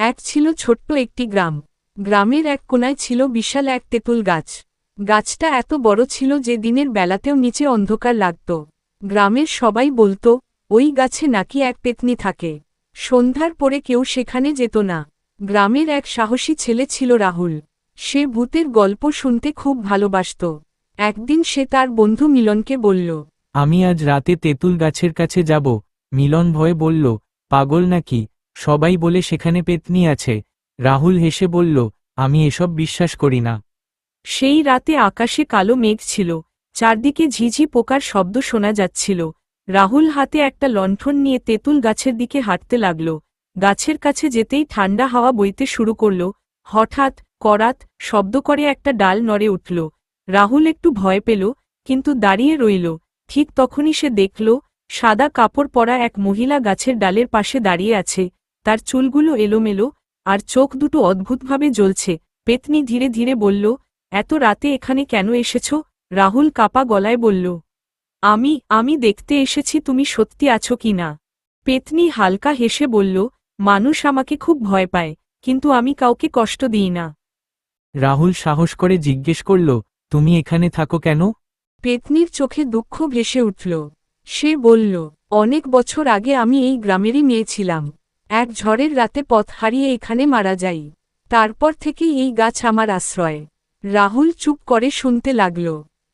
এক ছিল ছোট্ট একটি গ্রাম। গ্রামের এক কোণায় ছিল বিশাল এক তেঁতুল গাছ। গাছটা এত বড় ছিল যে দিনের বেলাতেও নিচে অন্ধকার লাগত। গ্রামের সবাই বলতো, ওই গাছে নাকি এক পেতনি থাকে। সন্ধ্যার পরে কেউ সেখানে যেত না। গ্রামের এক সাহসী ছেলে ছিল রাহুল। সে ভূতের গল্প শুনতে খুব ভালোবাসত। একদিন সে তার বন্ধু মিলনকে বলল, আমি আজ রাতে তেঁতুল গাছের কাছে যাব। মিলন ভয়ে বলল, পাগল নাকি? সবাই বলে সেখানে পেতনি আছে। রাহুল হেসে বলল, আমি এসব বিশ্বাস করি না। সেই রাতে আকাশে কালো মেঘ ছিল, চারদিকে ঝিঝি পোকার শব্দ শোনা যাচ্ছিল। রাহুল হাতে একটা লণ্ঠন নিয়ে তেঁতুল গাছের দিকে হাঁটতে লাগল। গাছের কাছে যেতেই ঠান্ডা হাওয়া বইতে শুরু করল। হঠাৎ করাত শব্দ করে একটা ডাল নড়ে উঠল। রাহুল একটু ভয় পেল, কিন্তু দাঁড়িয়ে রইল। ঠিক তখনই সে দেখল, সাদা কাপড় পরা এক মহিলা গাছের ডালের পাশে দাঁড়িয়ে আছে। তার চুলগুলো এলোমেলো, আর চোখ দুটো অদ্ভুতভাবে জ্বলছে। পেতনি ধীরে ধীরে বলল, এত রাতে এখানে কেন এসেছ? রাহুল কাপা গলায় বলল, আমি দেখতে এসেছি তুমি সত্যি আছো কি না। পেতনি হালকা হেসে বলল, মানুষ আমাকে খুব ভয় পায়, কিন্তু আমি কাউকে কষ্ট দিই না। রাহুল সাহস করে জিজ্ঞেস করল, তুমি এখানে থাকো কেন? পেতনির চোখে দুঃখ ভেসে উঠল। সে বলল, অনেক বছর আগে আমি এই গ্রামেরই মেয়ে ছিলাম। এক ঝড়ের রাতে পথ হারিয়ে এখানে মারা যাই। তারপর থেকেই এই গাছ আমার আশ্রয়। রাহুল চুপ করে শুনতে লাগল।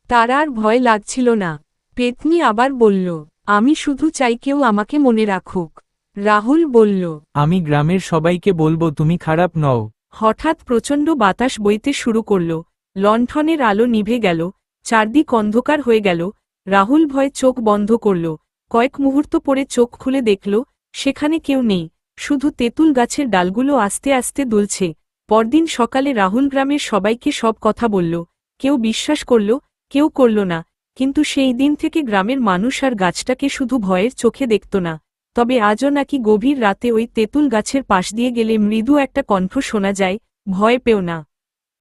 তার আর ভয় লাগছিল না। পেতনি আবার বলল, আমি শুধু চাই কেউ আমাকে মনে রাখুক। রাহুল বলল, আমি গ্রামের সবাইকে বলবো তুমি খারাপ নও। হঠাৎ প্রচণ্ড বাতাস বইতে শুরু করল। লণ্ঠনের আলো নিভে গেল, চারদিক অন্ধকার হয়ে গেল। রাহুল ভয়ে চোখ বন্ধ করল। কয়েক মুহূর্ত পরে চোখ খুলে দেখল, সেখানে কেউ নেই, শুধু তেঁতুল গাছের ডালগুলো আস্তে আস্তে দুলছে। পরদিন সকালে রাহুল গ্রামের সবাইকে সব কথা বলল। কেউ বিশ্বাস করল, কেউ করল না, কিন্তু সেই দিন থেকে গ্রামের মানুষ আর গাছটাকে শুধু ভয়ের চোখে দেখত না। তবে আজও নাকি গভীর রাতে ওই তেঁতুল গাছের পাশ দিয়ে গেলে মৃদু একটা কণ্ঠ শোনা যায়, ভয় পেও না।